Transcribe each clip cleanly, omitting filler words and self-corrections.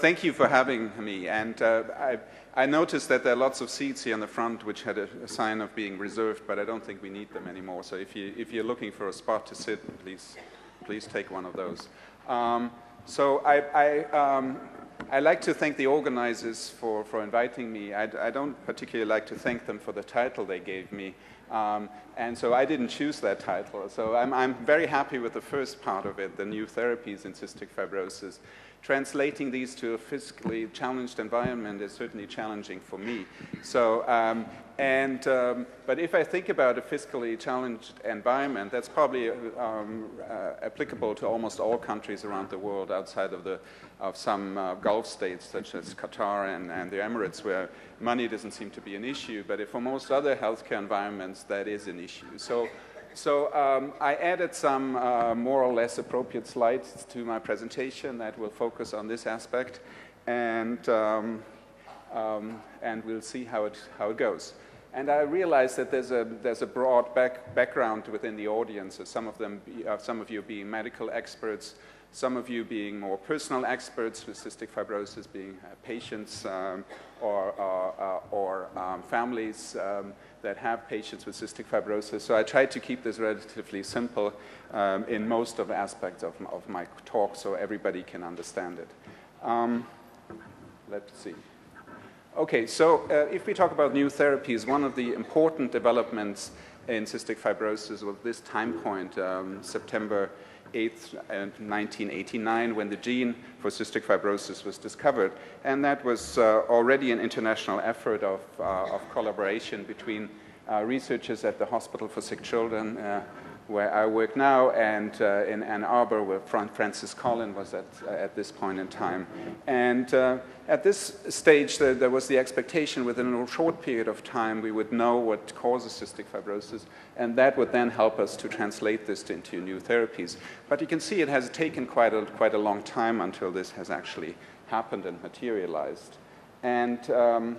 thank you for having me. And I noticed that there are lots of seats here in the front which had a sign of being reserved, but I don't think we need them anymore. So if you're looking for a spot to sit, please take one of those. So I like to thank the organizers for inviting me. I don't particularly like to thank them for the title they gave me. And so I didn't choose that title. So I'm very happy with the first part of it, the new therapies in cystic fibrosis. Translating these to a fiscally challenged environment is certainly challenging for me. So, but if I think about a fiscally challenged environment, that's probably applicable to almost all countries around the world outside of some Gulf states such as Qatar and the Emirates, where money doesn't seem to be an issue. But for most other healthcare environments, that is an issue. So I added some more or less appropriate slides to my presentation that will focus on this aspect, and we'll see how it goes. And I realize that there's a broad background within the audience. So some of you being medical experts, some of you being more personal experts with cystic fibrosis, being patients or families that have patients with cystic fibrosis. So I tried to keep this relatively simple in most of the aspects of my talk so everybody can understand it. Let's see. Okay, so if we talk about new therapies, one of the important developments in cystic fibrosis was this time point, September 8th, 1989, when the gene for cystic fibrosis was discovered. And that was already an international effort of collaboration between researchers at the Hospital for Sick Children, where I work now, and in Ann Arbor, where Francis Collin was at this point in time. And at this stage, there was the expectation within a short period of time we would know what causes cystic fibrosis, and that would then help us to translate this into new therapies. But you can see it has taken quite a long time until this has actually happened and materialized. And I'm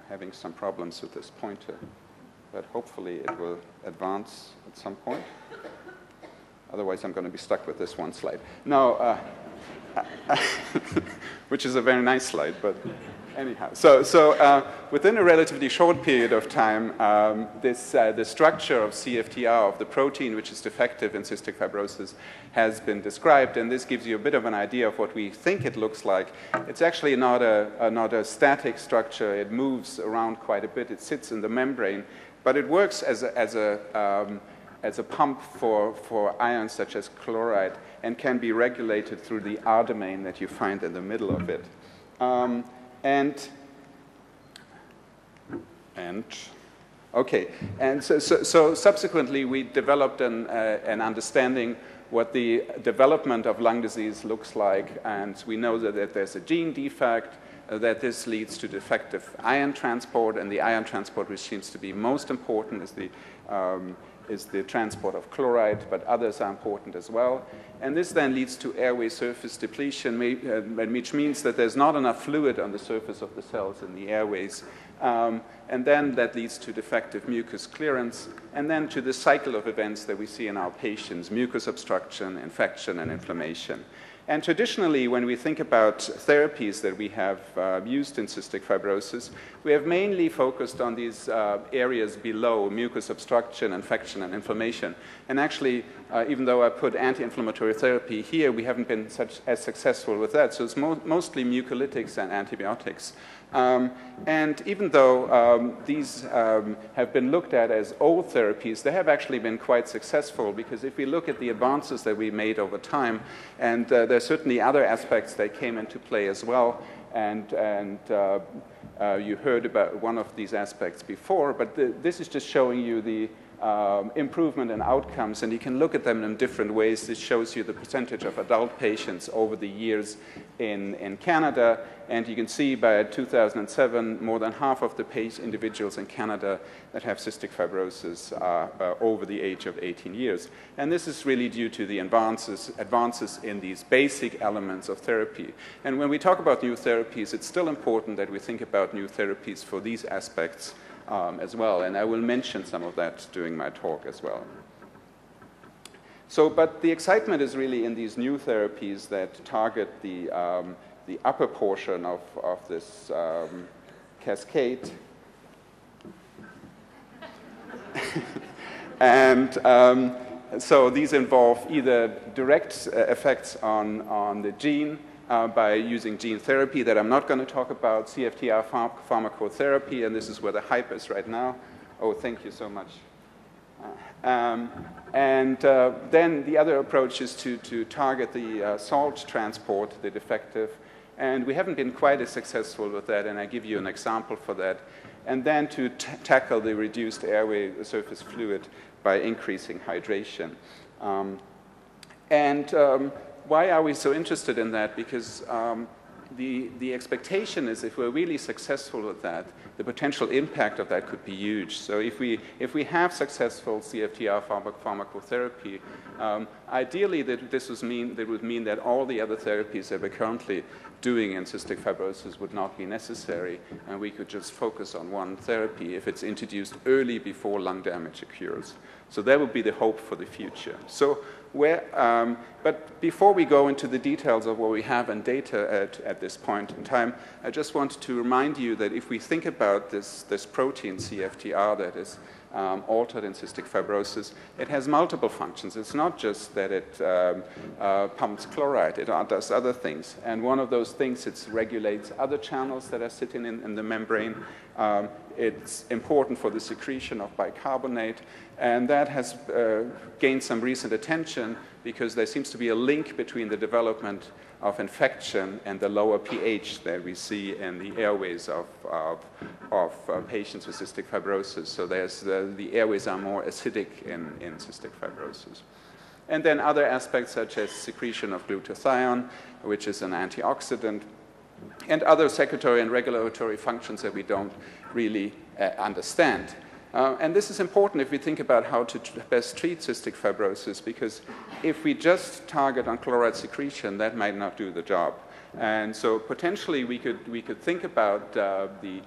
having some problems with this pointer, but hopefully it will advance at some point. Otherwise, I'm going to be stuck with this one slide. No, which is a very nice slide, but anyhow. So within a relatively short period of time, the structure of CFTR, of the protein which is defective in cystic fibrosis, has been described, and this gives you a bit of an idea of what we think it looks like. It's actually not a static structure. It moves around quite a bit. It sits in the membrane, but it works as a pump for ions such as chloride, and can be regulated through the R domain that you find in the middle of it. Okay, and so subsequently we developed an understanding what the development of lung disease looks like, and we know that there's a gene defect, that this leads to defective ion transport, and the ion transport which seems to be most important is the transport of chloride, but others are important as well. And this then leads to airway surface depletion, which means that there's not enough fluid on the surface of the cells in the airways. And then that leads to defective mucus clearance, and then to the cycle of events that we see in our patients: mucus obstruction, infection, and inflammation. And traditionally, when we think about therapies that we have used in cystic fibrosis, we have mainly focused on these areas below: mucus obstruction, infection, and inflammation. And actually, even though I put anti-inflammatory therapy here, we haven't been as successful with that. So it's mostly mucolytics and antibiotics. And even though these have been looked at as old therapies, they have actually been quite successful, because if we look at the advances that we made over time, and there are certainly other aspects that came into play as well, and you heard about one of these aspects before, but this is just showing you the improvement in outcomes, and you can look at them in different ways. This shows you the percentage of adult patients over the years in Canada, and you can see by 2007, more than half of the individuals in Canada that have cystic fibrosis are over the age of 18 years. And this is really due to the advances in these basic elements of therapy. And when we talk about new therapies, it's still important that we think about new therapies for these aspects as well, and I will mention some of that during my talk as well. But the excitement is really in these new therapies that target the upper portion of this cascade. And so these involve either direct effects on the gene by using gene therapy that I'm not going to talk about, CFTR pharmacotherapy, and this is where the hype is right now. Oh, thank you so much. Then the other approach is to target the salt transport, the defective, and we haven't been quite as successful with that, and I give you an example for that. And then to tackle the reduced airway surface fluid by increasing hydration. Why are we so interested in that? Because the expectation is if we're really successful with that, the potential impact of that could be huge. So if we have successful CFTR pharmacotherapy, ideally that would mean that all the other therapies that we're currently doing in cystic fibrosis would not be necessary, and we could just focus on one therapy if it's introduced early before lung damage occurs. So that would be the hope for the future. So but before we go into the details of what we have in data at this point in time, I just want to remind you that if we think about this protein CFTR that is altered in cystic fibrosis, it has multiple functions. It's not just that it pumps chloride, it does other things. And one of those things, it regulates other channels that are sitting in the membrane. It's important for the secretion of bicarbonate, and that has gained some recent attention because there seems to be a link between the development of infection and the lower pH that we see in the airways of patients with cystic fibrosis. So the airways are more acidic in cystic fibrosis. And then other aspects such as secretion of glutathione, which is an antioxidant, and other secretory and regulatory functions that we don't really understand. And this is important if we think about how to best treat cystic fibrosis, because if we just target on chloride secretion, that might not do the job. And so potentially we could think about the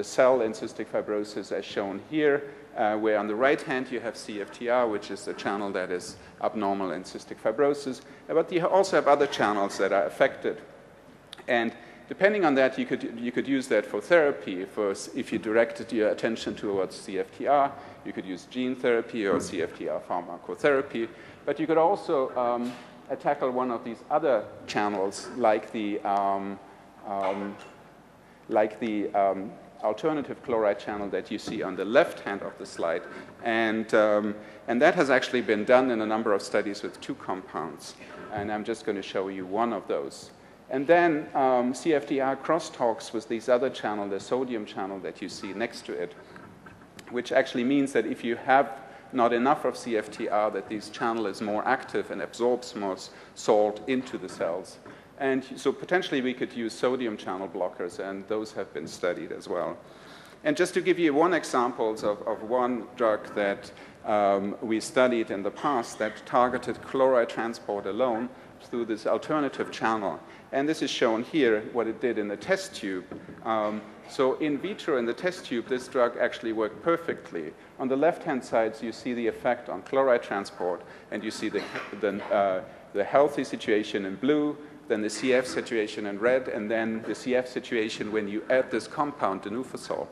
cell in cystic fibrosis as shown here, where on the right hand you have CFTR, which is the channel that is abnormal in cystic fibrosis, but you also have other channels that are affected. And depending on that, you could use that for therapy. If you directed your attention towards CFTR, you could use gene therapy or CFTR pharmacotherapy. But you could also tackle one of these other channels, like the alternative chloride channel that you see on the left hand of the slide. And that has actually been done in a number of studies with 2 compounds. And I'm just going to show you one of those. And then CFTR crosstalks with this other channel, the sodium channel that you see next to it, which actually means that if you have not enough of CFTR, that this channel is more active and absorbs more salt into the cells. And so potentially we could use sodium channel blockers, and those have been studied as well. And just to give you one example of one drug that we studied in the past that targeted chloride transport alone through this alternative channel. And this is shown here, what it did in the test tube. So in vitro, in the test tube, this drug actually worked perfectly. On the left-hand side, you see the effect on chloride transport, and you see the healthy situation in blue, then the CF situation in red, and then the CF situation when you add this compound, dinufasol.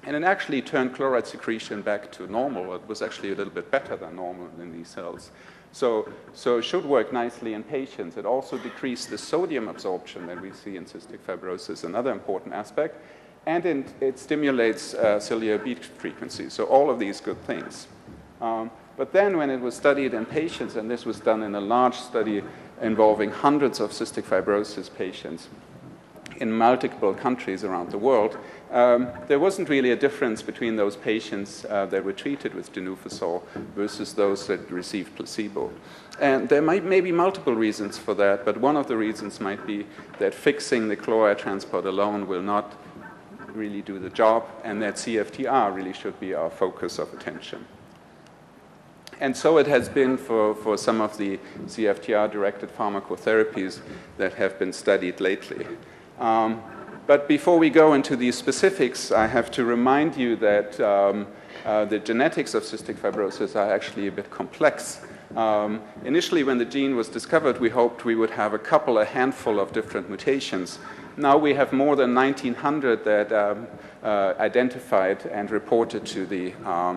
And it actually turned chloride secretion back to normal. It was actually a little bit better than normal in these cells. So it should work nicely in patients. It also decreased the sodium absorption that we see in cystic fibrosis, another important aspect. And it stimulates cellular beat frequency. So all of these good things. But then when it was studied in patients, and this was done in a large study involving hundreds of cystic fibrosis patients in multiple countries around the world, there wasn't really a difference between those patients that were treated with dinufasol versus those that received placebo. And there may be multiple reasons for that, but one of the reasons might be that fixing the chloride transport alone will not really do the job, and that CFTR really should be our focus of attention. And so it has been for some of the CFTR-directed pharmacotherapies that have been studied lately. But before we go into these specifics, I have to remind you that the genetics of cystic fibrosis are actually a bit complex. Initially, when the gene was discovered, we hoped we would have a handful of different mutations. Now we have more than 1,900 that identified and reported to the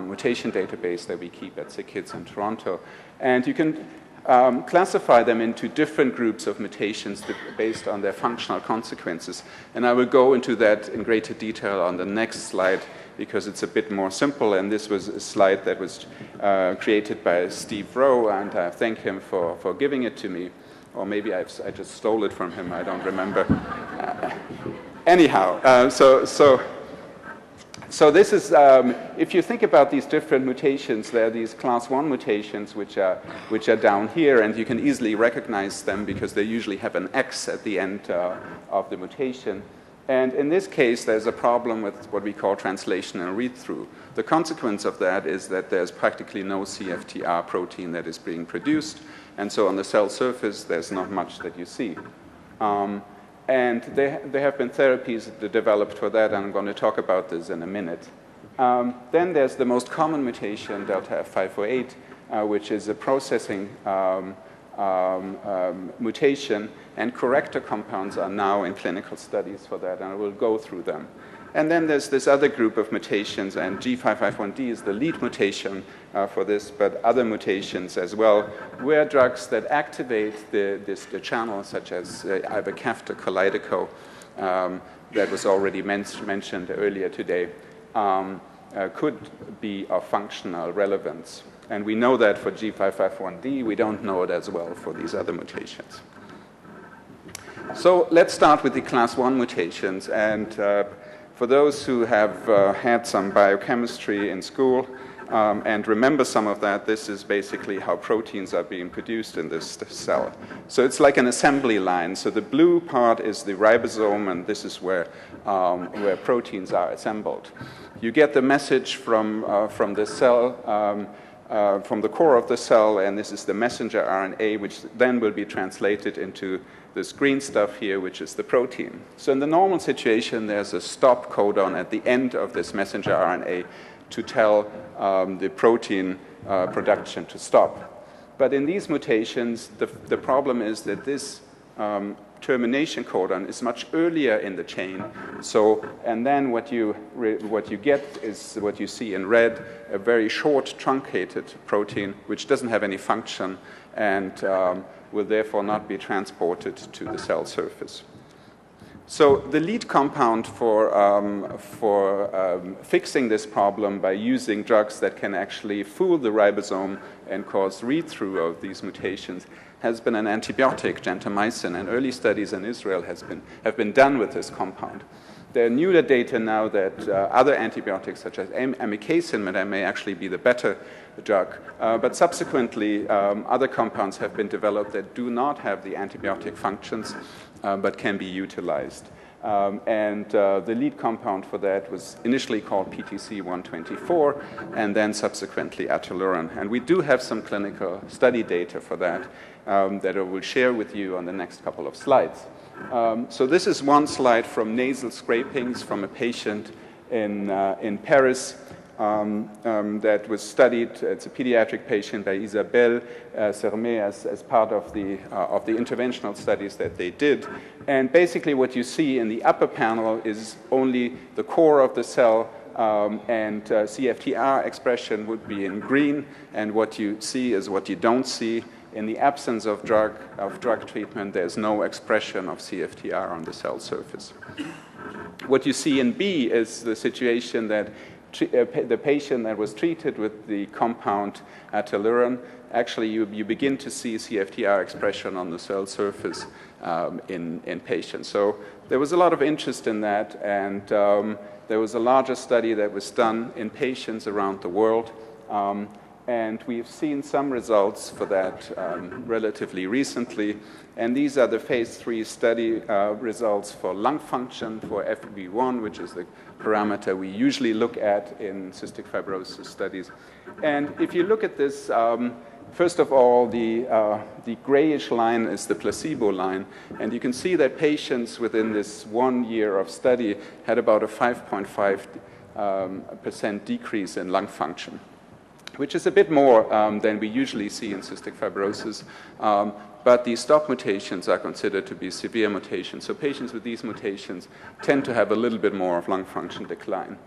mutation database that we keep at SickKids in Toronto. And you can classify them into different groups of mutations based on their functional consequences. And I will go into that in greater detail on the next slide because it's a bit more simple. And this was a slide that was created by Steve Rowe, and I thank him for giving it to me. Or maybe I just stole it from him, I don't remember. Anyhow, so this is, if you think about these different mutations, there are these class 1 mutations which are down here, and you can easily recognize them because they usually have an X at the end of the mutation. And in this case, there's a problem with what we call translational read-through. The consequence of that is that there's practically no CFTR protein that is being produced, and so on the cell surface, there's not much that you see. And there have been therapies developed for that, and I'm going to talk about this in a minute. Then there's the most common mutation, delta F508, which is a processing mutation, and corrector compounds are now in clinical studies for that, and I will go through them. And then there's this other group of mutations, and G551D is the lead mutation for this, but other mutations as well, where drugs that activate the channel, such as ivacaftor Kalydeco, that was already mentioned earlier today, could be of functional relevance. And we know that for G551D, we don't know it as well for these other mutations. So let's start with the class 1 mutations. And for those who have had some biochemistry in school and remember some of that, this is basically how proteins are being produced in this cell. So it's like an assembly line. So the blue part is the ribosome, and this is where proteins are assembled. You get the message from the cell, from the core of the cell, and this is the messenger RNA, which then will be translated into this green stuff here, which is the protein. So in the normal situation, there's a stop codon at the end of this messenger RNA to tell the protein production to stop. But in these mutations, the problem is that this termination codon is much earlier in the chain. So, and then what you get is what you see in red, a very short truncated protein which doesn't have any function and will therefore not be transported to the cell surface. So the lead compound for fixing this problem by using drugs that can actually fool the ribosome and cause read-through of these mutations has been an antibiotic, gentamicin, and early studies in Israel have been done with this compound. There are newer data now that other antibiotics, such as amikacin, may actually be the better drug. But subsequently, other compounds have been developed that do not have the antibiotic functions, but can be utilized. And the lead compound for that was initially called PTC-124, and then subsequently atelurin. And we do have some clinical study data for that that I will share with you on the next couple of slides. So this is one slide from nasal scrapings from a patient in Paris that was studied. It's a pediatric patient by Isabelle Sermet as part of the interventional studies that they did. And basically what you see in the upper panel is only the core of the cell, and CFTR expression would be in green, and what you see is what you don't see. In the absence of drug treatment, there's no expression of CFTR on the cell surface. What you see in B is the situation that the patient that was treated with the compound atelurin, actually you begin to see CFTR expression on the cell surface in patients. So there was a lot of interest in that, and there was a larger study that was done in patients around the world. And we've seen some results for that relatively recently. And these are the phase 3 study results for lung function for FEV1, which is the parameter we usually look at in cystic fibrosis studies. And if you look at this, first of all, the grayish line is the placebo line. And you can see that patients within this 1 year of study had about a 5.5% decrease in lung function. which is a bit more than we usually see in cystic fibrosis. But these stop mutations are considered to be severe mutations. So patients with these mutations tend to have a little bit more of lung function decline.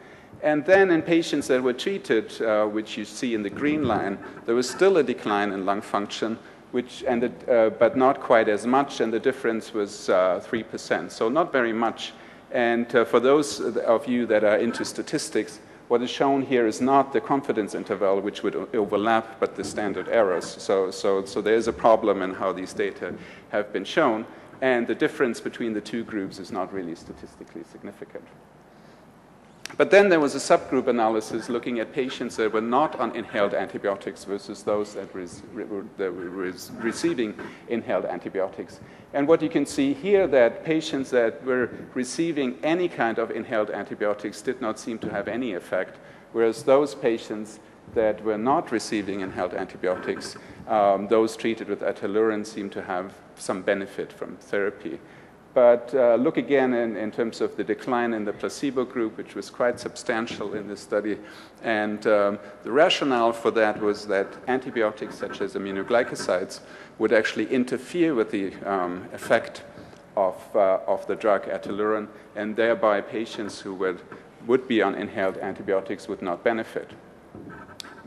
And then in patients that were treated, which you see in the green line, there was still a decline in lung function, but not quite as much, and the difference was 3%. So not very much. And for those of you that are into statistics, what is shown here is not the confidence interval, which would overlap, but the standard errors. So there's a problem in how these data have been shown, and the difference between the two groups is not really statistically significant. But then there was a subgroup analysis looking at patients that were not on inhaled antibiotics versus those that were receiving inhaled antibiotics. And what you can see here, that patients that were receiving any kind of inhaled antibiotics did not seem to have any effect, whereas those patients that were not receiving inhaled antibiotics, those treated with ataluren seemed to have some benefit from therapy. But look again in terms of the decline in the placebo group, which was quite substantial in this study. And the rationale for that was that antibiotics such as aminoglycosides would actually interfere with the effect of the drug ataluren, and thereby patients who would be on inhaled antibiotics would not benefit.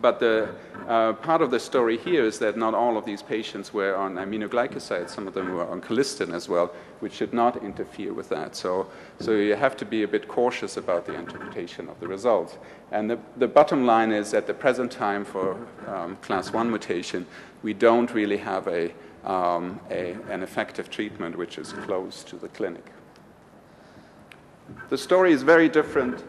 But the part of the story here is that not all of these patients were on aminoglycosides. Some of them were on colistin as well, which should not interfere with that. So you have to be a bit cautious about the interpretation of the results. And the bottom line is, at the present time for class 1 mutation, we don't really have an effective treatment which is close to the clinic. The story is very different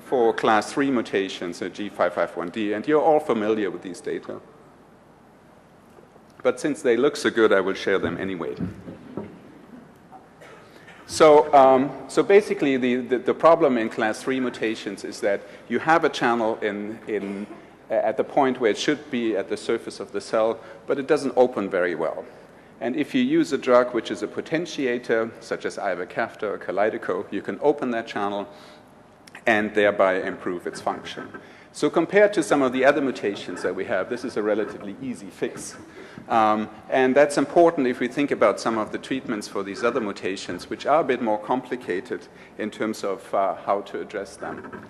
for class 3 mutations, G551D, and you're all familiar with these data. But since they look so good, I will share them anyway. So basically, the problem in class 3 mutations is that you have a channel at the point where it should be at the surface of the cell, but it doesn't open very well. And if you use a drug which is a potentiator, such as ivacaftor or Kalydeco, you can open that channel and thereby improve its function. So compared to some of the other mutations that we have, this is a relatively easy fix. And that's important if we think about some of the treatments for these other mutations, which are a bit more complicated in terms of how to address them.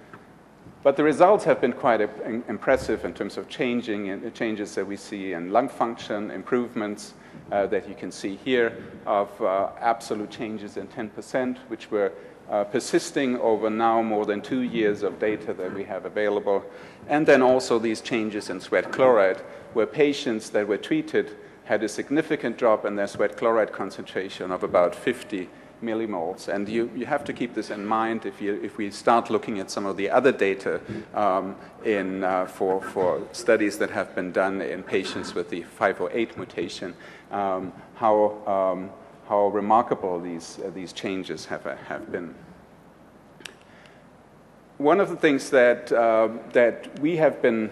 But the results have been quite impressive in terms of changes that we see in lung function, improvements that you can see here of absolute changes in 10%, which were persisting over now more than 2 years of data that we have available. And then also these changes in sweat chloride, where patients that were treated had a significant drop in their sweat chloride concentration of about 50 millimoles. And you have to keep this in mind if we start looking at some of the other data for studies that have been done in patients with the 508 mutation, how remarkable these changes have been. One of the things that we have been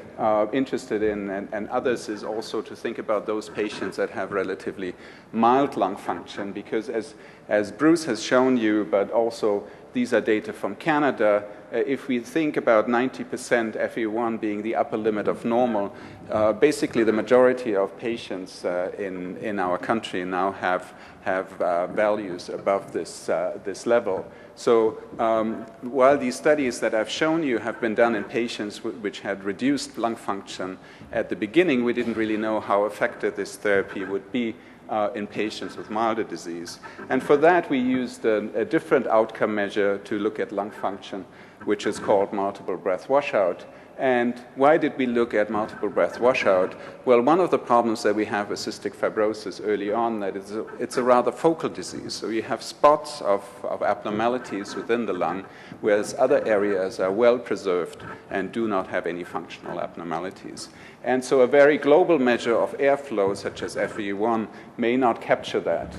interested in, and others, is also to think about those patients that have relatively mild lung function, because as Bruce has shown you, but also these are data from Canada, if we think about 90% FEV1 being the upper limit of normal, basically the majority of patients in our country now have values above this level. So while these studies that I've shown you have been done in patients which had reduced lung function, at the beginning we didn't really know how effective this therapy would be in patients with milder disease. And for that we used a different outcome measure to look at lung function, which is called multiple breath washout. And why did we look at multiple breath washout? Well, one of the problems that we have with cystic fibrosis early on, that it's a rather focal disease. So you have spots of abnormalities within the lung, whereas other areas are well preserved and do not have any functional abnormalities. And so a very global measure of airflow, such as FEV1, may not capture that.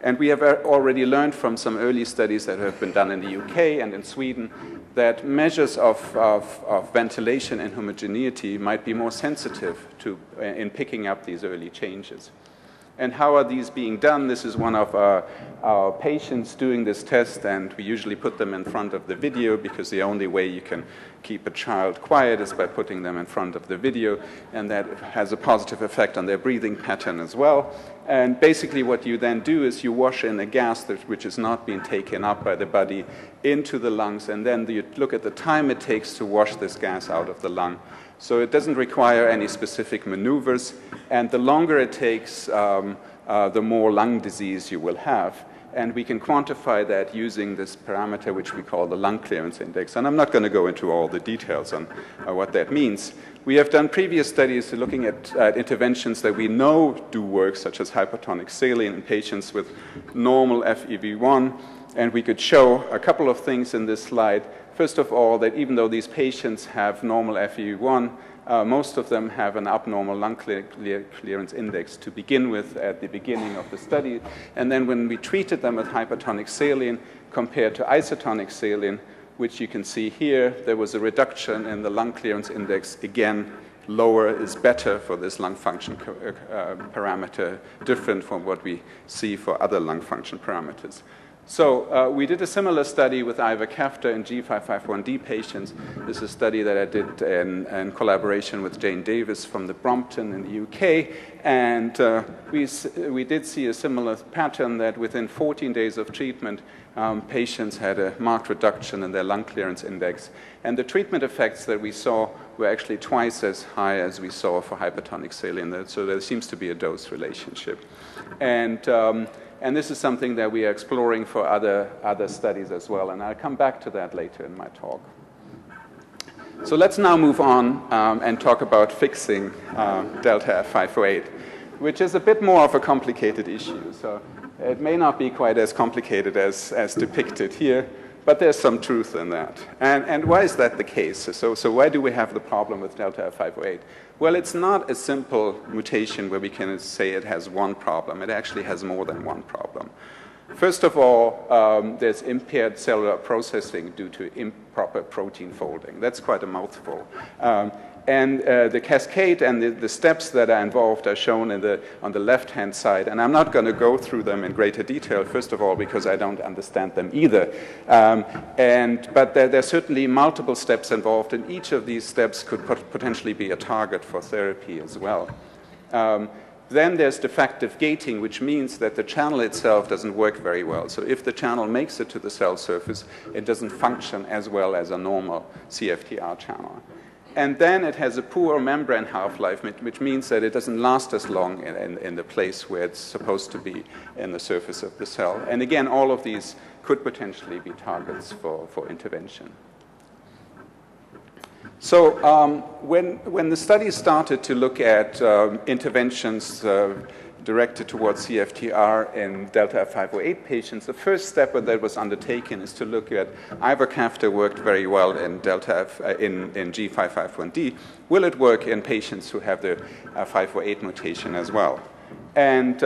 And we have already learned from some early studies that have been done in the UK and in Sweden that measures of ventilation and homogeneity might be more sensitive in picking up these early changes. And how are these being done? This is one of our patients doing this test, and we usually put them in front of the video because the only way you can keep a child quiet is by putting them in front of the video, and that has a positive effect on their breathing pattern as well. And basically what you then do is you wash in a gas which is not being taken up by the body into the lungs, and then you look at the time it takes to wash this gas out of the lung. So it doesn't require any specific maneuvers, and the longer it takes, the more lung disease you will have. And we can quantify that using this parameter which we call the lung clearance index. And I'm not going to go into all the details on what that means. We have done previous studies looking at interventions that we know do work, such as hypertonic saline in patients with normal FEV1. And we could show a couple of things in this slide. First of all, that even though these patients have normal FEV1, most of them have an abnormal lung clearance index to begin with at the beginning of the study. And then when we treated them with hypertonic saline compared to isotonic saline, which you can see here, there was a reduction in the lung clearance index. Again, lower is better for this lung function parameter, different from what we see for other lung function parameters. So we did a similar study with ivacaftor in G551D patients. This is a study that I did in collaboration with Jane Davis from the Brompton in the UK. And we did see a similar pattern that within 14 days of treatment, patients had a marked reduction in their lung clearance index. And the treatment effects that we saw were actually twice as high as we saw for hypertonic saline. So there seems to be a dose relationship. And this is something that we are exploring for other studies as well, and I'll come back to that later in my talk. So let's now move on and talk about fixing delta F508, which is a bit more of a complicated issue. So it may not be quite as complicated as depicted here, but there's some truth in that. And why is that the case? So why do we have the problem with delta F508? Well, it's not a simple mutation where we can say it has one problem. It actually has more than one problem. First of all, there's impaired cellular processing due to improper protein folding. That's quite a mouthful. And the cascade and the steps that are involved are shown on the left-hand side. And I'm not going to go through them in greater detail, first of all, because I don't understand them either. But there are certainly multiple steps involved, and each of these steps could potentially be a target for therapy as well. Then there's defective gating, which means that the channel itself doesn't work very well. So if the channel makes it to the cell surface, it doesn't function as well as a normal CFTR channel. And then it has a poor membrane half-life, which means that it doesn't last as long in the place where it's supposed to be in the surface of the cell. And again, all of these could potentially be targets for intervention. So when the study started to look at interventions directed towards CFTR in delta F508 patients, the first step that was undertaken is to look at ivacaftor worked very well in in G551D. Will it work in patients who have the 508 mutation as well? And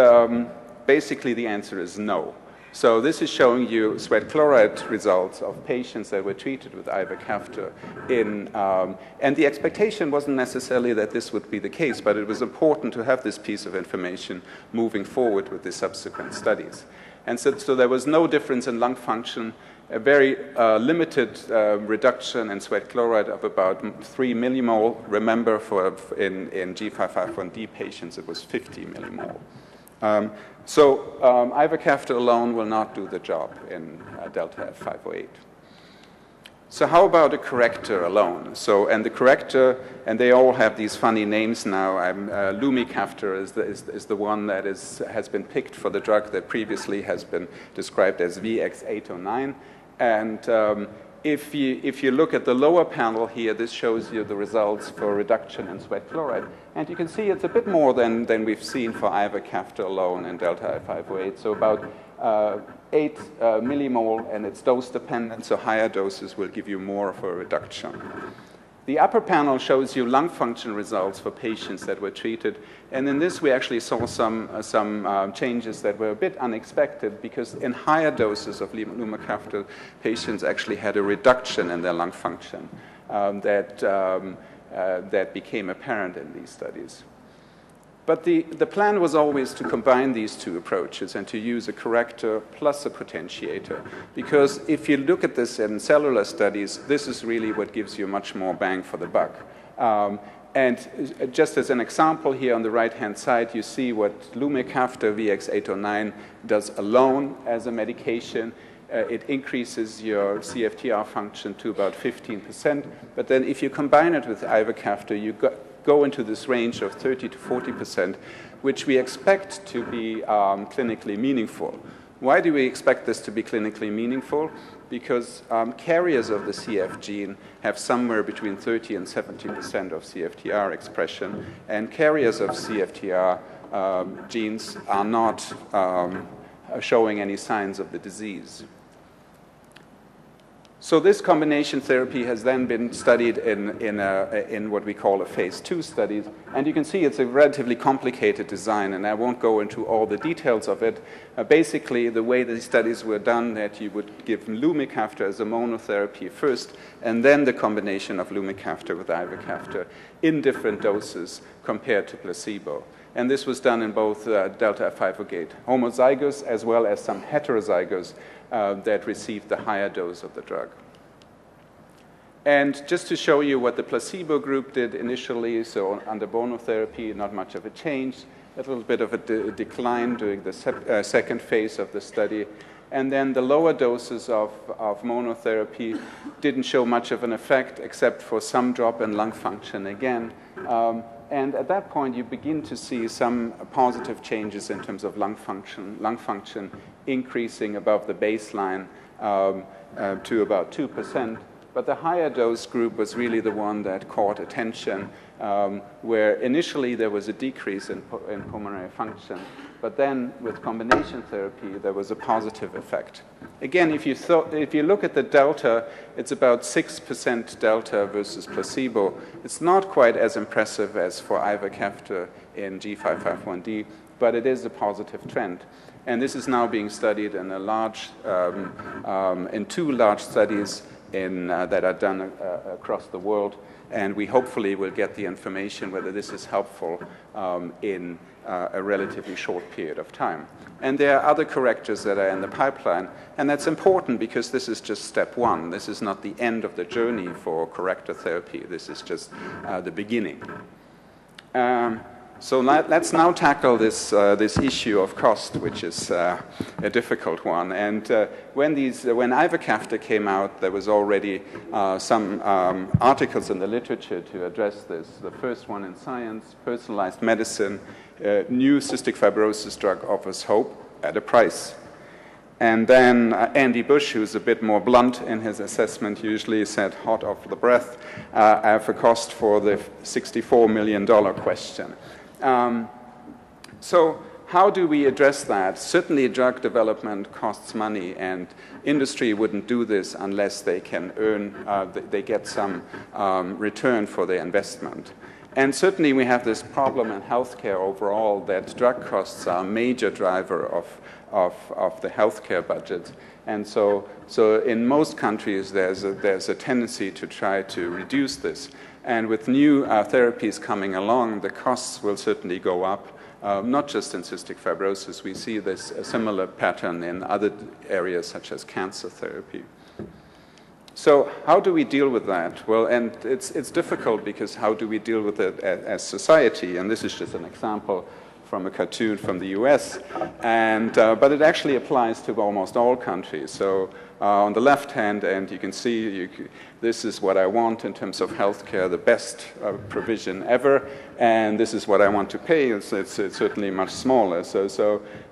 basically the answer is no. So this is showing you sweat chloride results of patients that were treated with ivacaftor and the expectation wasn't necessarily that this would be the case, but it was important to have this piece of information moving forward with the subsequent studies. And so there was no difference in lung function, a very limited reduction in sweat chloride of about 3 millimole. Remember, in G551D patients, it was 50 millimole. So ivacaftor alone will not do the job in delta F508. So how about a corrector alone? And the corrector, and they all have these funny names now. Lumicaftor is the one that has been picked for the drug that previously has been described as VX809. And if you look at the lower panel here, this shows you the results for reduction in sweat chloride. And you can see it's a bit more than we've seen for ivacaftor alone in delta F508. So about 8 millimole, and it's dose dependent, so higher doses will give you more of a reduction. The upper panel shows you lung function results for patients that were treated. And in this, we actually saw some changes that were a bit unexpected, because in higher doses of lumicaftor, patients actually had a reduction in their lung function that became apparent in these studies. But the plan was always to combine these two approaches and to use a corrector plus a potentiator. Because if you look at this in cellular studies, this is really what gives you much more bang for the buck. And just as an example here on the right-hand side, you see what Lumicaftor VX-809 does alone as a medication. It increases your CFTR function to about 15%. But then if you combine it with ivacaftor, you go into this range of 30 to 40%, which we expect to be clinically meaningful. Why do we expect this to be clinically meaningful? Because carriers of the CF gene have somewhere between 30 and 70% of CFTR expression, and carriers of CFTR genes are not showing any signs of the disease. So this combination therapy has then been studied in what we call a phase 2 study. And you can see it's a relatively complicated design, and I won't go into all the details of it. Basically, the way the studies were done, that you would give Lumicaftor as a monotherapy first, and then the combination of Lumicaftor with ivacaftor in different doses compared to placebo. And this was done in both delta F508 homozygous as well as some heterozygous that received the higher dose of the drug. And just to show you what the placebo group did initially, so under monotherapy, not much of a change, a little bit of a decline during the second phase of the study. And then the lower doses of monotherapy didn't show much of an effect except for some drop in lung function again. And at that point, you begin to see some positive changes in terms of lung function increasing above the baseline to about 2%. But the higher dose group was really the one that caught attention, where initially there was a decrease in pulmonary function. But then with combination therapy, there was a positive effect. Again, if you look at the delta, it's about 6% delta versus placebo. It's not quite as impressive as for ivacaftor in G551D, but it is a positive trend. And this is now being studied in in 2 large studies that are done across the world. And we hopefully will get the information whether this is helpful in a relatively short period of time. And there are other correctors that are in the pipeline, and that's important because this is just step 1. This is not the end of the journey for corrector therapy. This is just the beginning. So let's now tackle this issue of cost, which is a difficult one. And when ivacaftor came out, there was already some articles in the literature to address this. The first one in Science, Personalized Medicine, new cystic fibrosis drug offers hope at a price. And then Andy Bush, who's a bit more blunt in his assessment, usually said, hot off the breath, I have a cost for the $64 million question. So how do we address that? Certainly drug development costs money, and industry wouldn't do this unless they can they get some return for their investment. And certainly we have this problem in healthcare overall that drug costs are a major driver of the healthcare budget. And so in most countries there's a tendency to try to reduce this. And with new therapies coming along, the costs will certainly go up, not just in cystic fibrosis. We see this a similar pattern in other areas such as cancer therapy. So how do we deal with that? Well, and it's difficult because how do we deal with it as society? And this is just an example from a cartoon from the US, but it actually applies to almost all countries. So on the left hand end, you can see this is what I want in terms of healthcare, the best provision ever, and this is what I want to pay. It's certainly much smaller.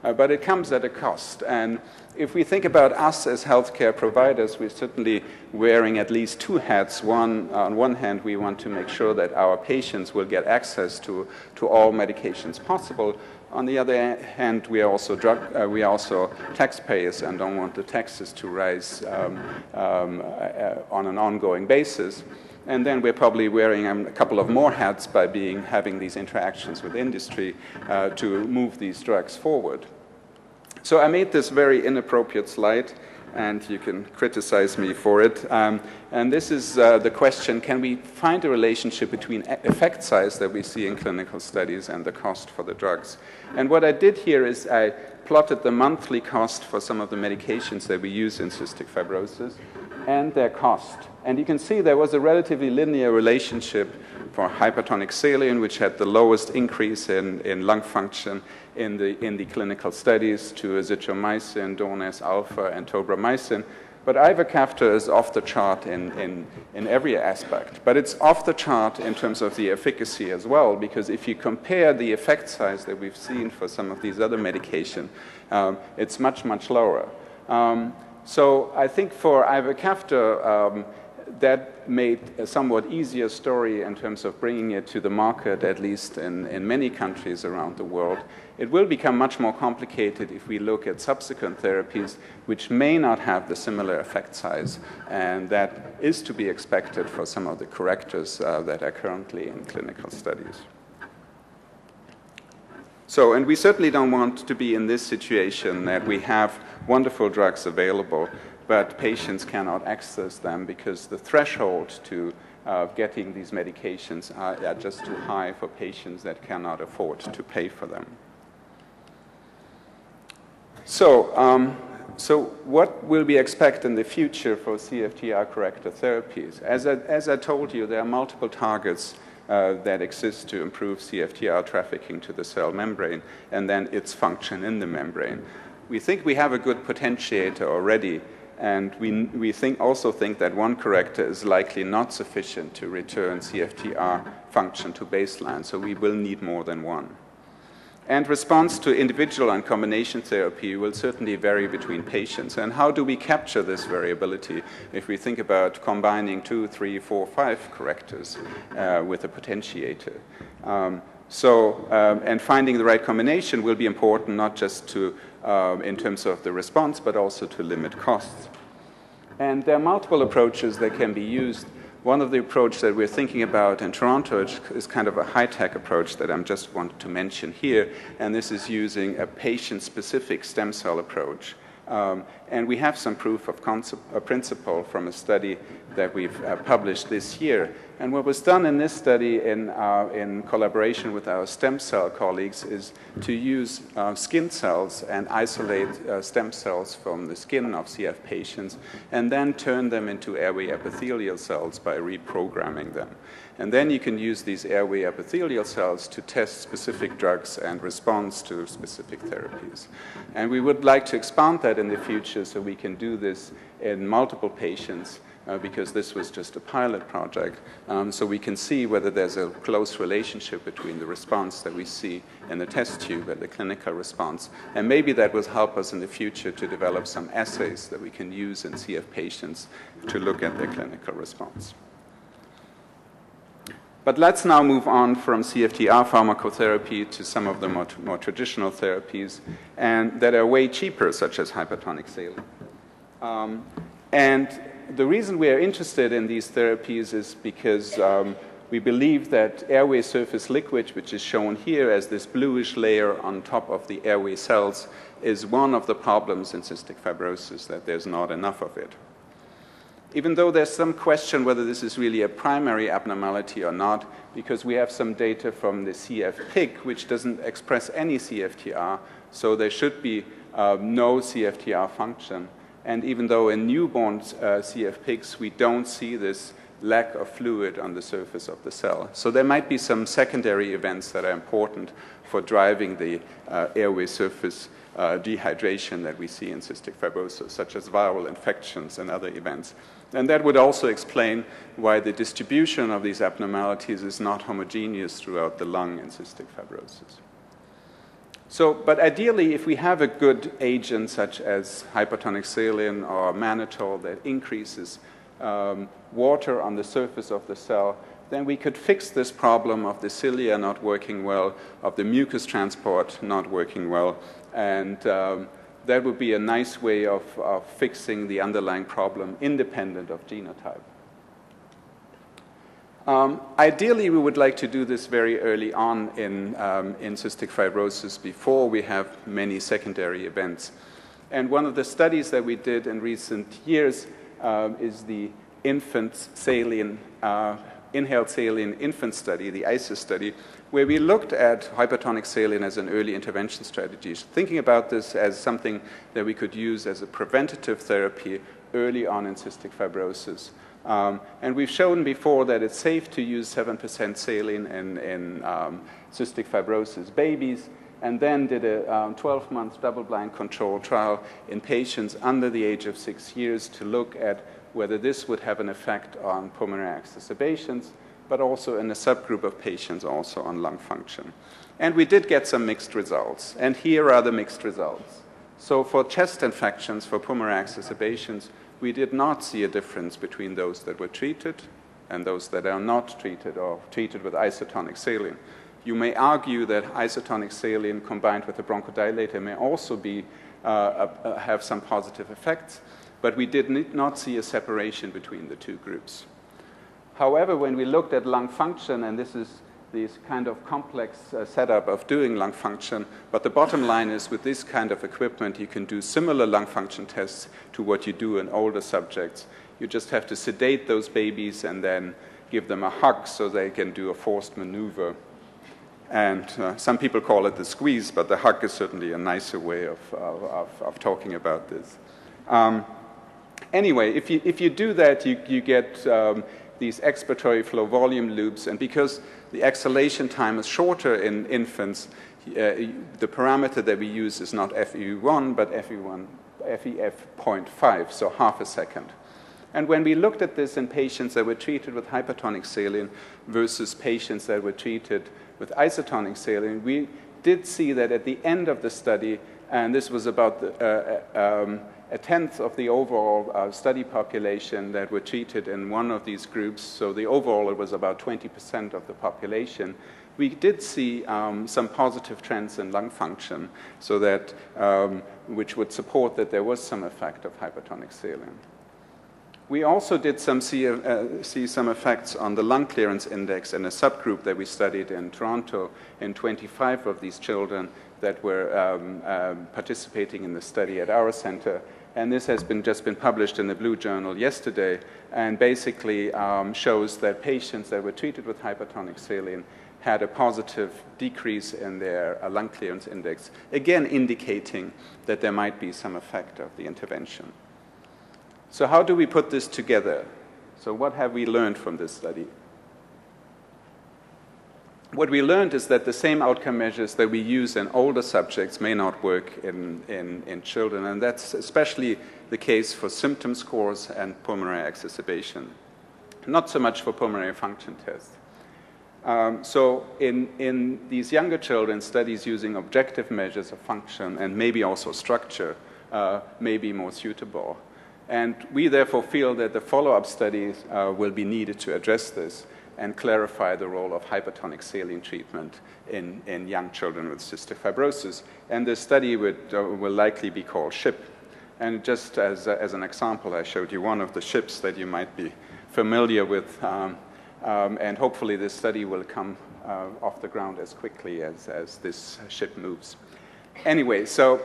But it comes at a cost. And if we think about us as healthcare providers, we're certainly wearing at least 2 hats. On one hand, we want to make sure that our patients will get access to all medications possible. On the other hand, we are also taxpayers and don't want the taxes to rise on an ongoing basis. And then we're probably wearing a couple of more hats by having these interactions with industry to move these drugs forward. So I made this very inappropriate slide and you can criticize me for it. And this is the question, can we find a relationship between effect size that we see in clinical studies and the cost for the drugs? And what I did here is I plotted the monthly cost for some of the medications that we use in cystic fibrosis and their cost. And you can see there was a relatively linear relationship for hypertonic saline, which had the lowest increase in lung function in the clinical studies, to azithromycin, Dornase alpha, and tobramycin. But ivacaftor is off the chart in every aspect. But it's off the chart in terms of the efficacy as well, because if you compare the effect size that we've seen for some of these other medications, it's much, much lower. So I think for ivacaftor, that made a somewhat easier story in terms of bringing it to the market, at least in many countries around the world. It will become much more complicated if we look at subsequent therapies which may not have the similar effect size, and that is to be expected for some of the correctors that are currently in clinical studies. So, and we certainly don't want to be in this situation that we have wonderful drugs available, but patients cannot access them because the threshold to getting these medications are just too high for patients that cannot afford to pay for them. So, so what will we expect in the future for CFTR corrector therapies? As I told you, there are multiple targets that exist to improve CFTR trafficking to the cell membrane and then its function in the membrane. We think we have a good potentiator already, and we also think that one corrector is likely not sufficient to return CFTR function to baseline, so we will need more than one. And response to individual and combination therapy will certainly vary between patients. And how do we capture this variability if we think about combining 2, 3, 4, 5 correctors with a potentiator? And finding the right combination will be important, not just to, in terms of the response, but also to limit costs. And there are multiple approaches that can be used. One of the approaches that we're thinking about in Toronto is kind of a high-tech approach that I just wanted to mention here, and this is using a patient-specific stem cell approach. And we have some proof of principle from a study that we've published this year. And what was done in this study in collaboration with our stem cell colleagues is to use skin cells and isolate stem cells from the skin of CF patients and then turn them into airway epithelial cells by reprogramming them. And then you can use these airway epithelial cells to test specific drugs and response to specific therapies. And we would like to expand that in the future so we can do this in multiple patients because this was just a pilot project. So we can see whether there's a close relationship between the response that we see in the test tube and the clinical response. And maybe that will help us in the future to develop some assays that we can use in CF patients to look at their clinical response. But let's now move on from CFTR pharmacotherapy to some of the more traditional therapies and that are way cheaper, such as hypertonic saline. And the reason we are interested in these therapies is because we believe that airway surface liquid, which is shown here as this bluish layer on top of the airway cells, is one of the problems in cystic fibrosis, that there's not enough of it. Even though there's some question whether this is really a primary abnormality or not, because we have some data from the CF pig, which doesn't express any CFTR, so there should be no CFTR function. And even though in newborn CF pigs, we don't see this lack of fluid on the surface of the cell. So there might be some secondary events that are important for driving the airway surface dehydration that we see in cystic fibrosis, such as viral infections and other events. And that would also explain why the distribution of these abnormalities is not homogeneous throughout the lung in cystic fibrosis. So, but ideally, if we have a good agent such as hypertonic saline or mannitol that increases water on the surface of the cell, then we could fix this problem of the cilia not working well, of the mucus transport not working well, and that would be a nice way of fixing the underlying problem independent of genotype. Ideally, we would like to do this very early on in cystic fibrosis before we have many secondary events. And one of the studies that we did in recent years is the inhaled saline infant study, the ICIS study, where we looked at hypertonic saline as an early intervention strategy, thinking about this as something that we could use as a preventative therapy early on in cystic fibrosis. And we've shown before that it's safe to use 7% saline in cystic fibrosis babies, and then did a 12-month double-blind control trial in patients under the age of 6 years to look at whether this would have an effect on pulmonary exacerbations, but also in a subgroup of patients also on lung function. And we did get some mixed results, and here are the mixed results. So for chest infections, for pulmonary exacerbations, we did not see a difference between those that were treated and those that are not treated or treated with isotonic saline. You may argue that isotonic saline combined with a bronchodilator may also have some positive effects, but we did not see a separation between the two groups. However, when we looked at lung function, and this is this kind of complex setup of doing lung function, but the bottom line is with this kind of equipment, you can do similar lung function tests to what you do in older subjects. You just have to sedate those babies and then give them a hug so they can do a forced maneuver. And some people call it the squeeze, but the hug is certainly a nicer way of talking about this. Anyway, if you do that, you get these expiratory flow volume loops, and because the exhalation time is shorter in infants, the parameter that we use is not FEV1, but FEF.5, so half a second. And when we looked at this in patients that were treated with hypertonic saline versus patients that were treated with isotonic saline, we did see that at the end of the study, and this was about a tenth of the overall study population that were treated in one of these groups, so the overall it was about 20% of the population, we did see some positive trends in lung function, so that, which would support that there was some effect of hypertonic saline. We also did see some effects on the lung clearance index in a subgroup that we studied in Toronto in 25 of these children that were participating in the study at our center. And this has just been published in the Blue Journal yesterday, and basically shows that patients that were treated with hypertonic saline had a positive decrease in their lung clearance index, again indicating that there might be some effect of the intervention. So how do we put this together? So what have we learned from this study? What we learned is that the same outcome measures that we use in older subjects may not work in children, and that's especially the case for symptom scores and pulmonary exacerbation, not so much for pulmonary function tests. So in these younger children, studies using objective measures of function and maybe also structure may be more suitable. And we therefore feel that the follow-up studies will be needed to address this and clarify the role of hypertonic saline treatment in young children with cystic fibrosis. And this study will likely be called SHIP. And just as an example, I showed you one of the SHIPs that you might be familiar with. And hopefully this study will come off the ground as quickly as this SHIP moves. Anyway, so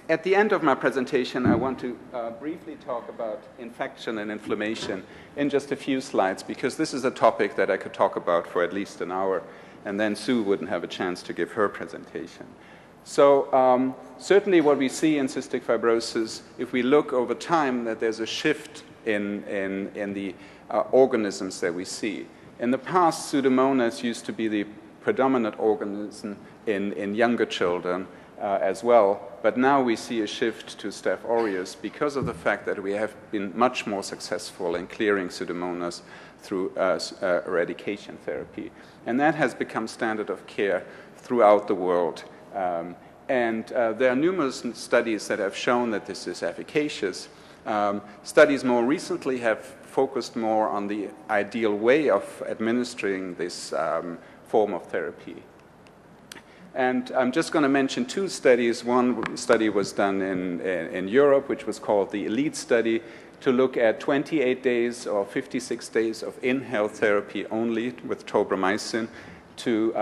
at the end of my presentation, I want to briefly talk about infection and inflammation in just a few slides, because this is a topic that I could talk about for at least an hour, and then Sue wouldn't have a chance to give her presentation. So certainly what we see in cystic fibrosis, if we look over time, that there's a shift in the organisms that we see. In the past, Pseudomonas used to be the predominant organism in younger children, as well, but now we see a shift to Staph aureus because of the fact that we have been much more successful in clearing Pseudomonas through eradication therapy. And that has become standard of care throughout the world. And there are numerous studies that have shown that this is efficacious. Studies more recently have focused more on the ideal way of administering this form of therapy. And I'm just going to mention two studies. One study was done in Europe, which was called the ELITE study, to look at 28 days or 56 days of inhaled therapy only with tobramycin to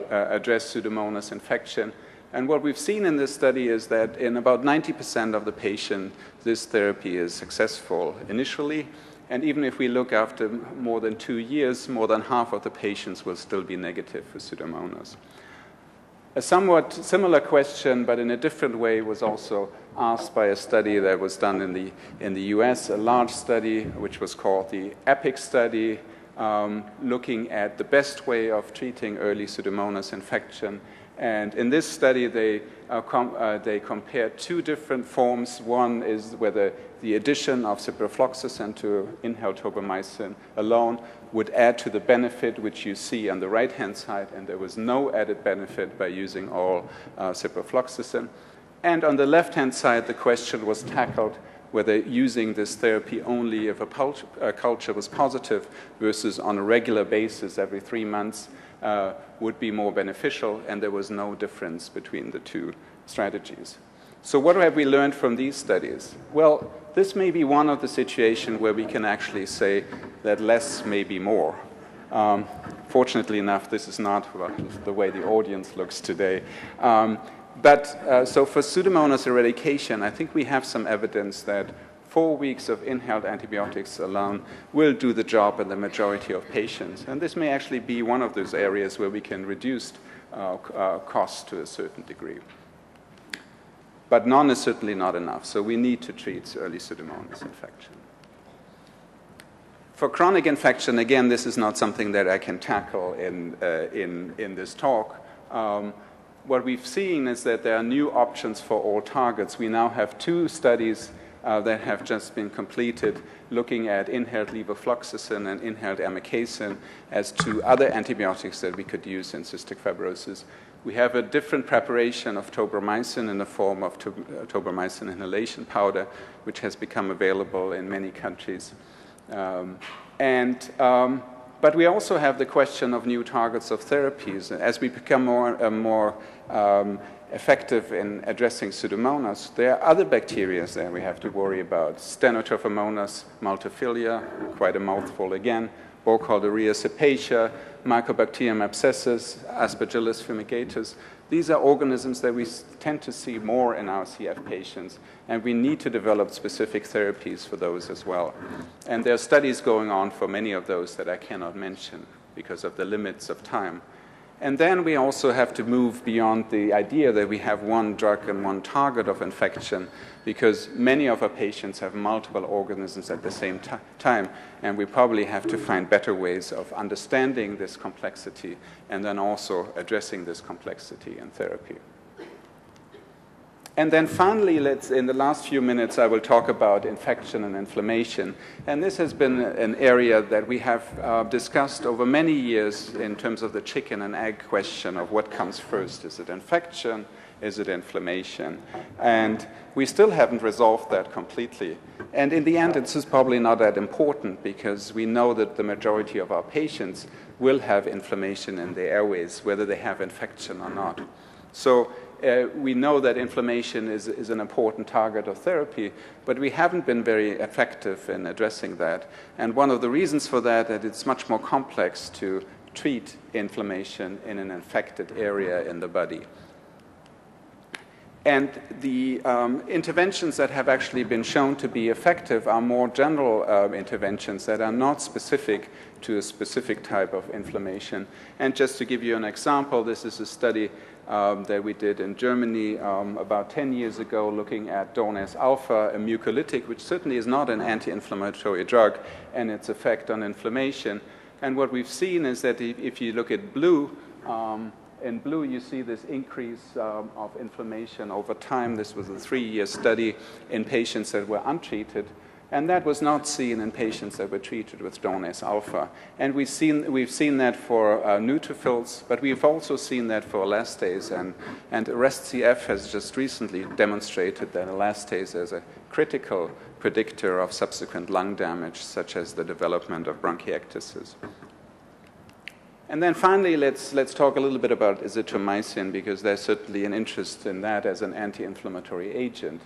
address Pseudomonas infection. And what we've seen in this study is that in about 90% of the patients, this therapy is successful initially. And even if we look after more than 2 years, more than half of the patients will still be negative for Pseudomonas. A somewhat similar question, but in a different way, was also asked by a study that was done in the US, a large study which was called the EPIC study, looking at the best way of treating early Pseudomonas infection. And in this study, they compared 2 different forms. One is whether the addition of ciprofloxacin to inhaled tobramycin alone would add to the benefit which you see on the right-hand side, and there was no added benefit by using oral ciprofloxacin. And on the left-hand side, the question was tackled whether using this therapy only if a culture was positive versus on a regular basis every 3 months would be more beneficial, and there was no difference between the 2 strategies. So what have we learned from these studies? Well, this may be one of the situations where we can actually say that less may be more. Fortunately enough, this is not the way the audience looks today. So for Pseudomonas eradication, I think we have some evidence that 4 weeks of inhaled antibiotics alone will do the job in the majority of patients. And this may actually be one of those areas where we can reduce costs to a certain degree. But none is certainly not enough, so we need to treat early Pseudomonas infection. For chronic infection, again, this is not something that I can tackle in this talk. What we've seen is that there are new options for all targets. We now have 2 studies that have just been completed looking at inhaled levofloxacin and inhaled amikacin as 2 other antibiotics that we could use in cystic fibrosis. We have a different preparation of tobramycin in the form of tobramycin inhalation powder, which has become available in many countries. But we also have the question of new targets of therapies. As we become more effective in addressing Pseudomonas, there are other bacteria that we have to worry about. Stenotrophomonas multifilia, quite a mouthful again, Burkholderia cepacia, Mycobacterium abscessus, Aspergillus fumigatus. These are organisms that we tend to see more in our CF patients, and we need to develop specific therapies for those as well. And there are studies going on for many of those that I cannot mention because of the limits of time. And then we also have to move beyond the idea that we have one drug and one target of infection, because many of our patients have multiple organisms at the same time, and we probably have to find better ways of understanding this complexity and then also addressing this complexity in therapy. And then finally, in the last few minutes, I will talk about infection and inflammation. And this has been an area that we have discussed over many years in terms of the chicken and egg question of what comes first. Is it infection? Is it inflammation? And we still haven't resolved that completely. And in the end, it's probably not that important because we know that the majority of our patients will have inflammation in their airways, whether they have infection or not. So we know that inflammation is an important target of therapy, but we haven't been very effective in addressing that. And one of the reasons for that is it's much more complex to treat inflammation in an infected area in the body. And the interventions that have actually been shown to be effective are more general interventions that are not specific to a specific type of inflammation. And just to give you an example, this is a study that we did in Germany about 10 years ago looking at Donase alpha, a mucolytic, which certainly is not an anti-inflammatory drug, and its effect on inflammation. And what we've seen is that if you look at blue, in blue you see this increase of inflammation over time. This was a 3-year study in patients that were untreated. And that was not seen in patients that were treated with Donase alpha. And we've seen that for neutrophils, but we've also seen that for elastase. And ArrestCF has just recently demonstrated that elastase is a critical predictor of subsequent lung damage, such as the development of bronchiectasis. And then finally, let's talk a little bit about azithromycin, because there's certainly an interest in that as an anti-inflammatory agent.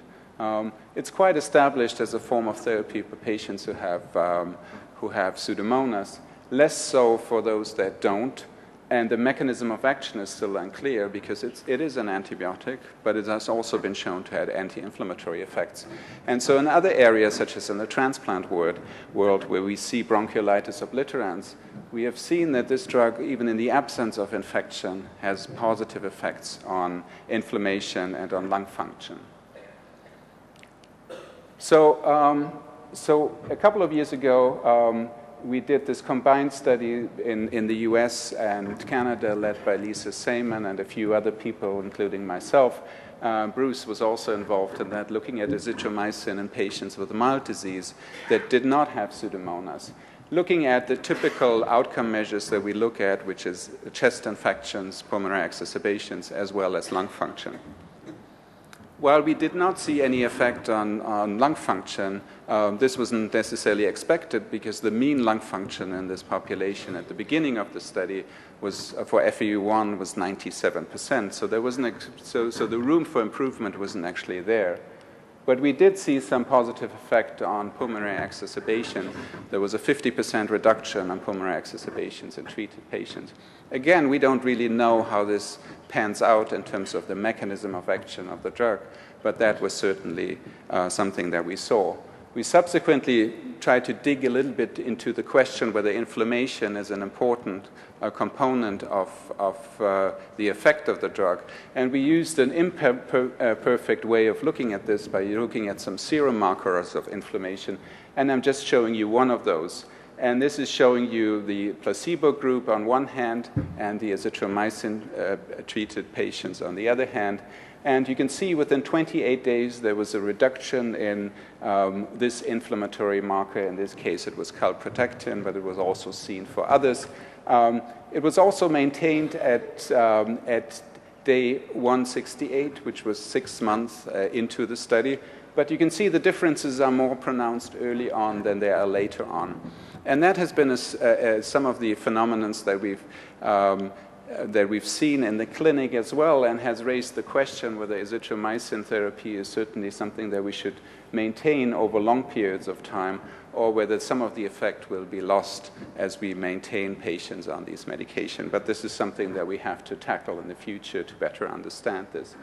It's quite established as a form of therapy for patients who have Pseudomonas, less so for those that don't. And the mechanism of action is still unclear because it is an antibiotic, but it has also been shown to have anti-inflammatory effects. And so in other areas, such as in the transplant world where we see bronchiolitis obliterans, we have seen that this drug, even in the absence of infection, has positive effects on inflammation and on lung function. So a couple of years ago, we did this combined study in the US and Canada, led by Lisa Seaman and a few other people, including myself. Bruce was also involved in that, looking at azithromycin in patients with mild disease that did not have Pseudomonas, looking at the typical outcome measures that we look at, which is chest infections, pulmonary exacerbations, as well as lung function. While we did not see any effect on lung function, this wasn't necessarily expected because the mean lung function in this population at the beginning of the study was, for FEV1, was 97%. So there wasn't, so the room for improvement wasn't actually there. But we did see some positive effect on pulmonary exacerbation. There was a 50% reduction on pulmonary exacerbations in treated patients. Again, we don't really know how this pans out in terms of the mechanism of action of the drug, but that was certainly something that we saw. We subsequently tried to dig a little bit into the question whether inflammation is an important component of the effect of the drug. And we used an imperfect way of looking at this by looking at some serum markers of inflammation. And I'm just showing you one of those. And this is showing you the placebo group on one hand and the azithromycin-treated patients on the other hand. And you can see within 28 days there was a reduction in this inflammatory marker. In this case, it was calprotectin, but it was also seen for others. It was also maintained at day 168, which was 6 months into the study. But you can see the differences are more pronounced early on than they are later on. And that has been some of the phenomena that we've seen in the clinic as well, and has raised the question whether azithromycin therapy is certainly something that we should maintain over long periods of time, or whether some of the effect will be lost as we maintain patients on these medications. But this is something that we have to tackle in the future to better understand this.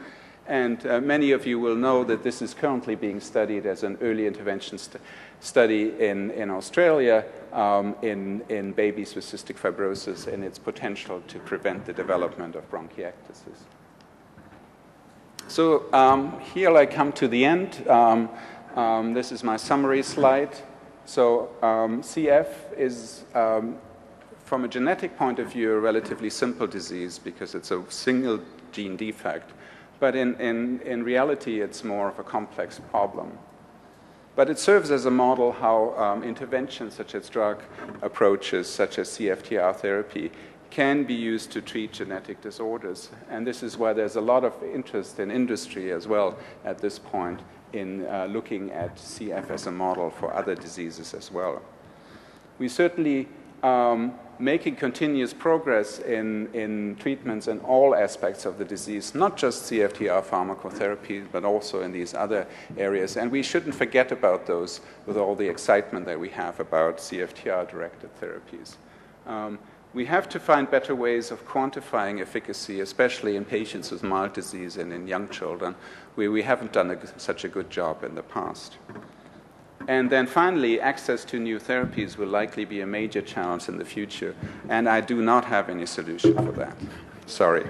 And many of you will know that this is currently being studied as an early intervention study in Australia in babies with cystic fibrosis and its potential to prevent the development of bronchiectasis. So here I come to the end. This is my summary slide. So CF is, from a genetic point of view, a relatively simple disease because it's a single gene defect. But in reality, it's more of a complex problem. But it serves as a model how interventions such as drug approaches, such as CFTR therapy, can be used to treat genetic disorders. And this is why there's a lot of interest in industry as well at this point in looking at CF as a model for other diseases as well. We certainly making continuous progress in treatments in all aspects of the disease, not just CFTR pharmacotherapy, but also in these other areas. And we shouldn't forget about those with all the excitement that we have about CFTR-directed therapies. We have to find better ways of quantifying efficacy, especially in patients with mild disease and in young children, where we haven't done such a good job in the past. And then finally, access to new therapies will likely be a major challenge in the future, and I do not have any solution for that. Sorry.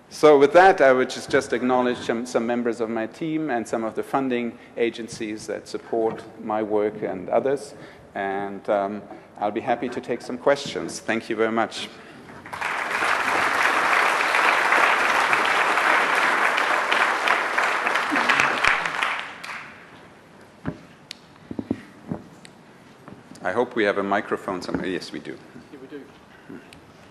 So with that, I would just acknowledge some members of my team and some of the funding agencies that support my work and others, and I'll be happy to take some questions. Thank you very much. I hope we have a microphone somewhere. Yes, we do. Yeah, we do.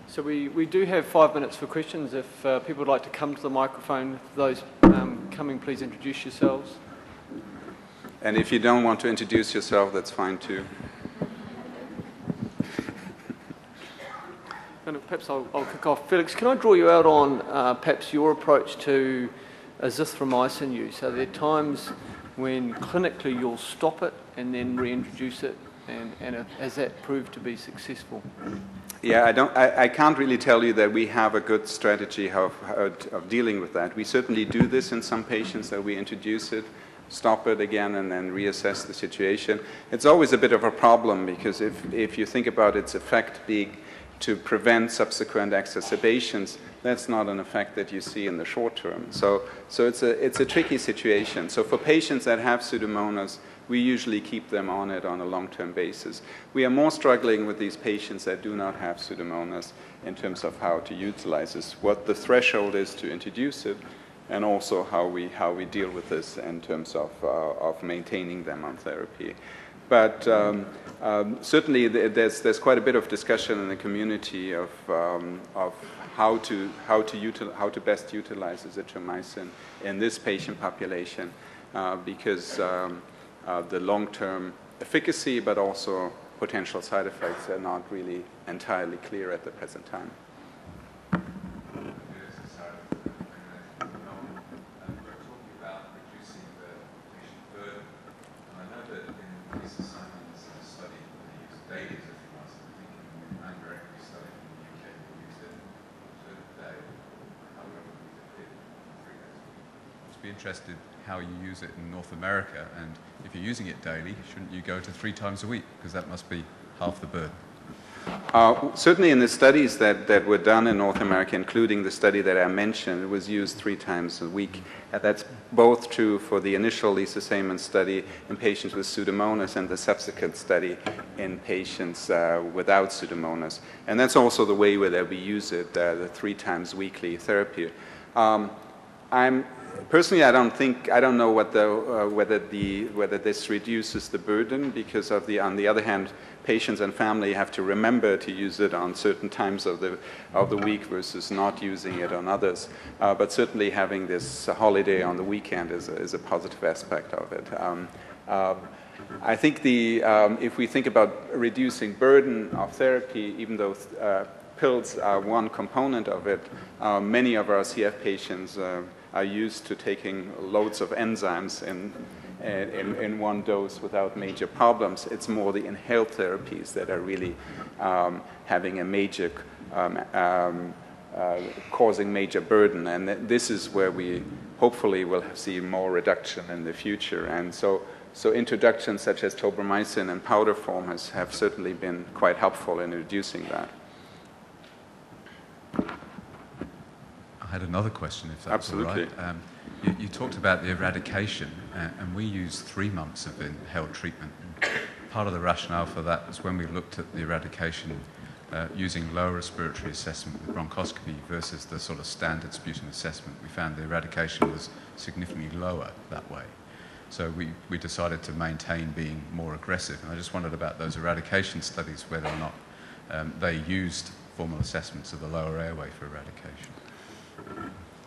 So we do have 5 minutes for questions. If people would like to come to the microphone, those coming, please introduce yourselves. And if you don't want to introduce yourself, that's fine too. And perhaps I'll kick off. Felix, can I draw you out on perhaps your approach to azithromycin use? Are there times when clinically you'll stop it and then reintroduce it? And has that proved to be successful? Yeah, I can't really tell you that we have a good strategy of dealing with that. We certainly do this in some patients, that we introduce it, stop it again, and then reassess the situation. It's always a bit of a problem, because if you think about its effect being to prevent subsequent exacerbations, that's not an effect that you see in the short term. So it's a tricky situation. So for patients that have Pseudomonas, we usually keep them on it on a long-term basis. We are more struggling with these patients that do not have Pseudomonas in terms of how to utilize this, what the threshold is to introduce it, and also how we deal with this in terms of maintaining them on therapy. But certainly there's quite a bit of discussion in the community of how to best utilize azithromycin in this patient population, because the long-term efficacy, but also potential side effects, are not really entirely clear at the present time. Be interested how you use it in North America, and if you're using it daily, shouldn't you go to 3 times a week, because that must be half the burden? Certainly in the studies that were done in North America, including the study that I mentioned, it was used 3 times a week. That's both true for the initial lisasamine study in patients with Pseudomonas and the subsequent study in patients without Pseudomonas. And that's also the way that we use it, the 3 times weekly therapy. Personally, I don't know whether this reduces the burden, because on the other hand, patients and family have to remember to use it on certain times of the week versus not using it on others. But certainly having this holiday on the weekend is a positive aspect of it. I think if we think about reducing burden of therapy, even though pills are one component of it, many of our CF patients are used to taking loads of enzymes in one dose without major problems. It's more the inhaled therapies that are really having a major, causing major burden. And this is where we hopefully will see more reduction in the future. And so introductions such as tobramycin in powder form have certainly been quite helpful in reducing that. I had another question, if that's Absolutely. all right. You talked about the eradication, and we use 3 months of inhaled treatment. And part of the rationale for that was when we looked at the eradication using lower respiratory assessment with bronchoscopy versus the sort of standard sputum assessment, we found the eradication was significantly lower that way. So we decided to maintain being more aggressive. And I just wondered about those eradication studies, whether or not they used formal assessments of the lower airway for eradication.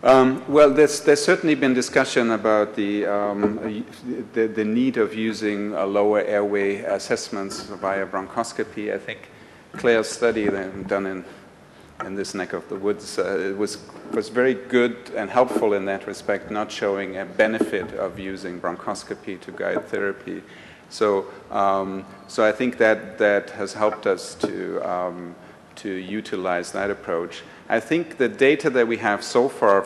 Well, there's certainly been discussion about the need of using lower airway assessments via bronchoscopy. I think Claire's study done in this neck of the woods was very good and helpful in that respect, not showing a benefit of using bronchoscopy to guide therapy. So I think that has helped us to utilize that approach. I think the data that we have so far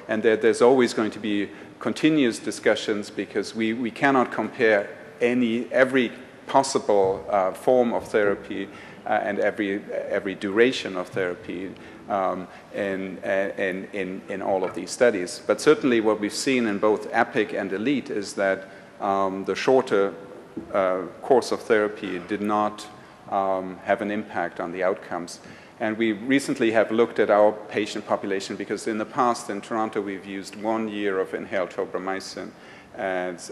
and there's always going to be continuous discussions, because we cannot compare every possible form of therapy and every duration of therapy in all of these studies. But certainly what we've seen in both EPIC and ELITE is that the shorter course of therapy did not have an impact on the outcomes. And we recently have looked at our patient population, because in the past in Toronto we've used 1 year of inhaled tobramycin as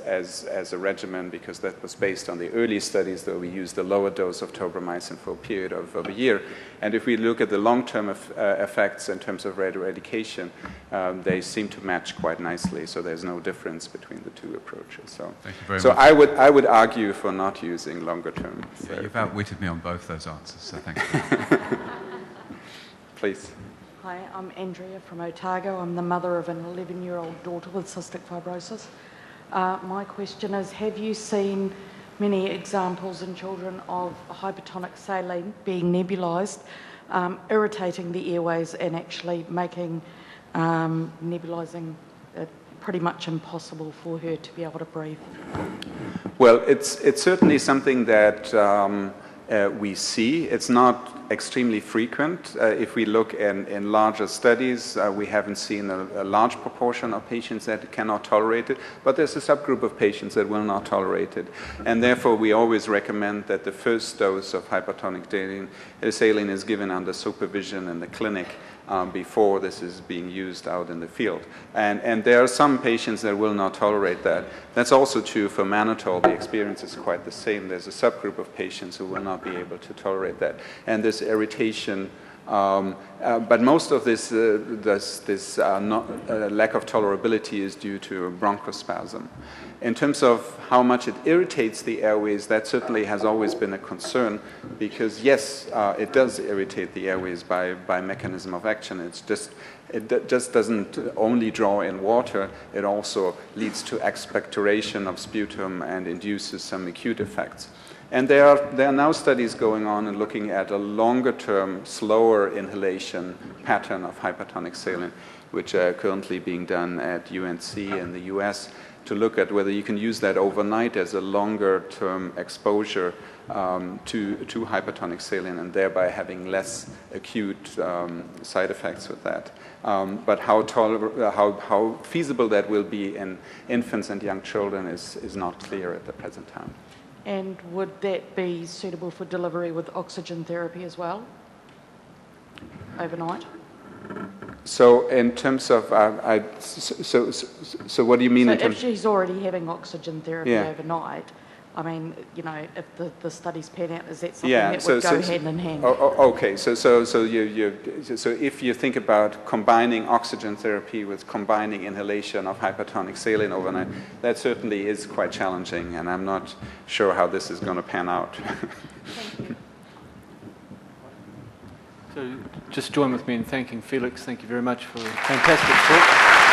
a regimen, because that was based on the early studies, though we used a lower dose of tobramycin for a period of a year. And if we look at the long-term effects in terms of eradication, they seem to match quite nicely. So there's no difference between the two approaches. So, thank you very much. I would argue for not using longer-term therapy. Yeah, you've outwitted me on both those answers, so thank you. Please. Hi, I'm Andrea from Otago. I'm the mother of an 11-year-old daughter with cystic fibrosis. My question is, have you seen many examples in children of hypertonic saline being nebulized irritating the airways and actually making nebulising it pretty much impossible for her to be able to breathe? Well, it's certainly something that we see. It's not extremely frequent. If we look in larger studies, we haven't seen a large proportion of patients that cannot tolerate it, but there's a subgroup of patients that will not tolerate it. And therefore, we always recommend that the first dose of hypertonic saline is given under supervision in the clinic before this is being used out in the field. And there are some patients that will not tolerate that. That's also true for mannitol. The experience is quite the same. There's a subgroup of patients who will not be able to tolerate that. And this irritation, but most of this lack of tolerability is due to bronchospasm. In terms of how much it irritates the airways, that certainly has always been a concern because, yes, it does irritate the airways by mechanism of action. It just doesn't only draw in water, it also leads to expectoration of sputum and induces some acute effects. And there are now studies going on and looking at a longer-term, slower inhalation pattern of hypertonic saline, which are currently being done at UNC in the US, to look at whether you can use that overnight as a longer-term exposure to hypertonic saline and thereby having less acute side effects with that. But how feasible that will be in infants and young children is not clear at the present time. And would that be suitable for delivery with oxygen therapy as well, overnight? So in terms of, so what do you mean? So in terms if she's already having oxygen therapy Yeah. overnight, I mean, you know, if the studies pan out, is that something Yeah, that so- would so- go so- hand in hand? Okay, so if you think about combining oxygen therapy with combining inhalation of hypertonic saline overnight, that certainly is quite challenging, and I'm not sure how this is going to pan out. Thank you. So just join with me in thanking Felix. Thank you very much for a fantastic talk.